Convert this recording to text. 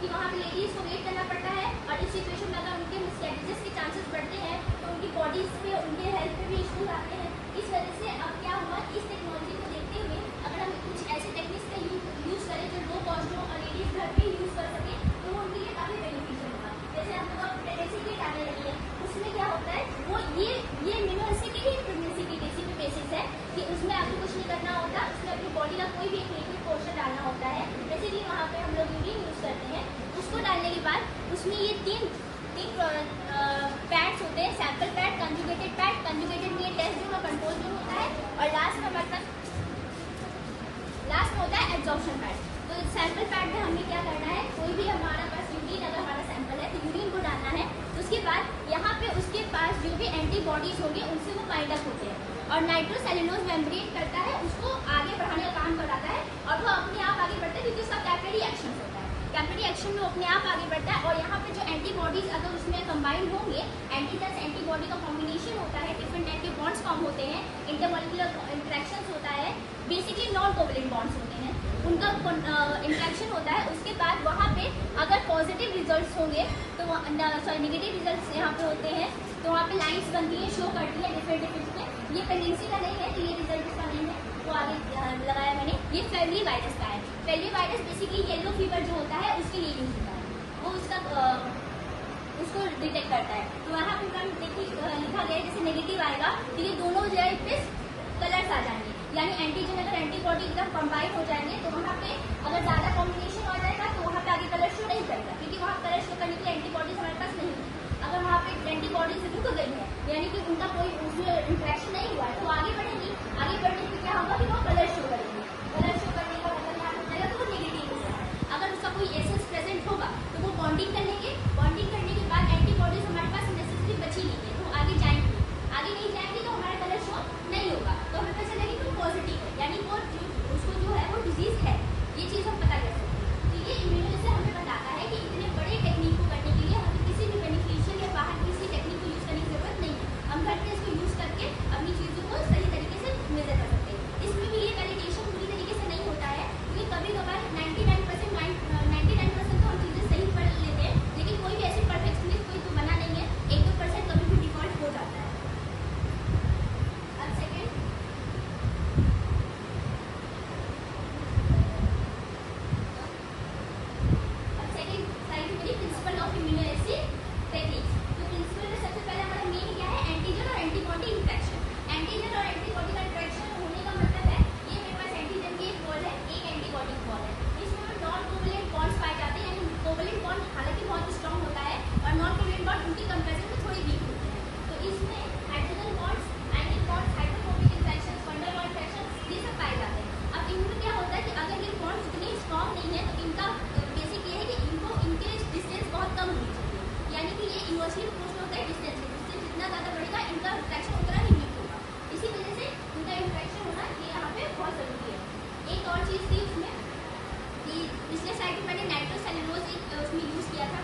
कि वहाँ पे लेडीज को वेट करना पड़ता है, और इस सिचुएशन में अगर उनके मिसकैरेजेस के चांसेस बढ़ते हैं तो उनकी बॉडीज पे, उनके हेल्थ पे भी इश्यूज आते हैं। इस वजह से अब क्या हुआ, इस टेक्नोलॉजी को देखते हुए अगर हम कुछ ऐसे टेक्निक्स का यूज़ करें जो लो कॉस्ट हो और लेडीज घर पे यूज़ कर सकें, तो वो उनके लिए काफ़ी बेनिफिशियल होगा। जैसे हम लोग प्रेगनेंसी किट आने लगी है, उसमें क्या होता है, वो ये मिनिमल की ही प्रेगनेंसी की किसी भी बेसिस है कि उसमें आपको कुछ नहीं करना होता, उसमें अपनी बॉडी का कोई भी एक लिक्विड पोर्शन डालना होता है। जैसे कि वहाँ पे हम लोग यूरिन यूज़ करते हैं, उसको डालने के बाद उसमें ये तीन पैड्स होते हैं, सैंपल पैड, कंजुगेटेड में टेस्ट जोन और कंट्रोल जोन होता है, और लास्ट में हमारे पास होता है एब्जॉर्प्शन पैड। तो सैंपल पैड में हमें क्या करना है, कोई भी हमारा पास यूरिन, अगर हमारा सैंपल है तो यूरिन को डालना है। उसके बाद यहाँ पे उसके पास जो भी एंटीबॉडीज होंगे उनसे वो बाइंड अप होते हैं, और नाइट्रोसेल्यूलोज मेम्ब्रेन करता है, उसको आगे बढ़ाने का काम कराता है, और वो अपने आप आगे बढ़ता है क्योंकि उसका कैपिलरी एक्शन होता है। कैपिलरी एक्शन में अपने आप आगे बढ़ता है, और यहाँ पे जो एंटीबॉडीज अगर उसमें कंबाइंड होंगे, एंटीजन एंटीबॉडी का कॉम्बिनेशन होता है, डिफरेंट टाइप के बॉन्ड्स फॉर्म होते हैं, इंटरमॉलिक्यूलर इंटरेक्शंस होता है, बेसिकली नॉन कोवलेंट बॉन्ड्स होते हैं, उनका इंटरेक्शन होता है। उसके बाद वहाँ पे अगर पॉजिटिव रिजल्ट्स होंगे तो नेगेटिव रिजल्ट्स यहाँ पे होते हैं, तो वहाँ पे लाइन्स बनती हैं, शो करती है डिफरेंट में। ये प्रेगनेंसी का नहीं है, तो ये रिजल्ट इसका नहीं है, वो आगे लगाया मैंने। ये फैमिली वायरस का है। Family virus basically yellow fever जो होता है उसके लिए यूज होता है, वो उसको डिटेक्ट करता है। तो वहाँ पे मैम देखिए लिखा गया है, जैसे नेगेटिव आएगा तो ये दोनों जगह पे कलर्स आ जाएंगे, यानी एंटीजन अगर एंटीबॉडी एकदम कंबाइन हो जाएंगे, तो वहाँ पे अगर ज़्यादा कॉम्बिनेशन आ जाएगा तो वहाँ पे आगे कलर शो नहीं करेगा, क्योंकि वहाँ कलर शो करने के लिए एंटीबॉडीज हमारे पास नहीं है। अगर वहाँ पे एंटीबॉडीज रुक गई है, यानी कि उनका कोई उसमें इंट्रैक्शन नहीं हुआ है, तो आगे बढ़ेंगी। आगे बढ़ने से क्या होगा कि वो कलर शो करेंगे। कलर शो करने का मतलब यहाँ हो जाएगा तो वो नेगेटिव हो जाएगा। अगर उसका कोई एसेंस प्रेजेंट होगा तो वो बॉन्डिंग कर लेंगे, बॉन्डिंग करने के बाद एंटीबॉडीज हमारे पास नेसेसरी बची नहीं है, तो आगे जाएंगे। आगे नहीं जाएंगे तो हमारा कलर शो नहीं होगा, तो हमें पता चलेगा कि वो पॉजिटिव है, यानी वो उसको जो है वो डिजीज है, ये चीज़ हम पता कर सकते हैं। तो ये इम्यूनो से हमें बताता है कि इतने बड़े टेक्निक को करने के लिए हमें किसी भी बेनिफिशियल या बाहर किसी टेक्निक को यूज़ करने की जरूरत नहीं है। हम घर पे इसको यूज़ करके अपनी चीज़ों को सही तरीके से मेजर कर सकते हैं। इसमें भी ये वैलिडेशन पूरी तरीके से नहीं होता है, क्योंकि कभी कभार 99% तो हम चीज़ें सही पढ़ लेते हैं, लेकिन कोई भी ऐसे परफेक्शनिस्ट कोई तो बना नहीं है, 1-2% कभी भी डिफॉल्ट हो जाता है। अब सेकेंड साइड मेरी प्रिंसिपल ऑफ इम्यूनोलॉजी टेक्निक्स। तो प्रिंसिपल में सबसे पहले हमारा मेन क्या है, एंटीजन और एंटीबॉडी इंटरेक्शन। एंटीजन और एंटीबॉडी का इंटरेक्शन होने का मतलब है, ये मेरे पास एंटीजन की एक बॉल है, एक एंटीबॉडी की बॉल है, इसमें नॉन कोवलेंट बॉन्ड्स पाए जाते हैं, यानी कोवलेंट बॉन्ड हालांकि बहुत स्ट्रॉन्ग होता है, और नॉन कोवलेंट बॉन्ड उनकी कंपेरिजन में थोड़ी वीक होते हैं। तो इसमें हाइड्रोजन बॉन्ड्स, आयनिक bonds, hydrophobic interactions, wonder bond interactions, ये सब पाए जाते हैं। अब इनमें क्या होता है कि अगर ये बॉन्ड्स इतने स्ट्रॉन्ग नहीं है, तो इनका बेसिक ये है कि इनके डिस्टेंस बहुत कम होनी चाहिए, यानी कि ये इन्वर्सली प्रोपोर्शनल होता है डिस्टेंस जितना ज़्यादा बढ़ेगा इनका इंटरेक्शन उतना ही वीक होगा। इसी वजह से इनका इंटरेक्शन होना ये यहाँ पे बहुत ज़रूरी है। एक और चीज़ थी उसमें कि पिछले साइड में मैंने नाइट्रोसेल्यूलोज उसमें यूज़ किया था।